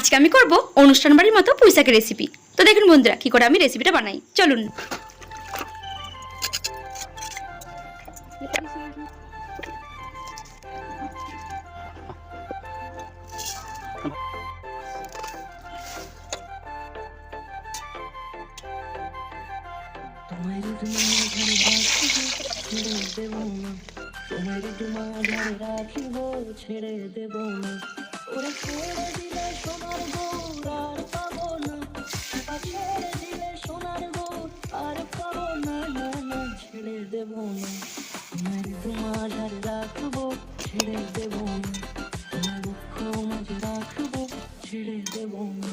আজকে আমি করব অনুষ্ঠান বাড়ির মতো পুঁইশাকের রেসিপি। তো দেখুন বন্ধুরা কি করে আমি রেসিপিটা বানাই, চলুন। তোমার মাঝারে রাখিব ছেড়ে দেব না, তোমার মাঝারে রাখিব ছেড়ে দেব না। ওরে ছেড়ে দিলে সোনার গৌর আর পাবো না, ছেড়ে দিলে সোনার গৌর আর পাবো না, না না ছেড়ে দেব না। তোমার মাঝারে রাখবো ছেড়ে দেব না, তোমার দুঃখ মাঝে রাখবো ছেড়ে দেব না।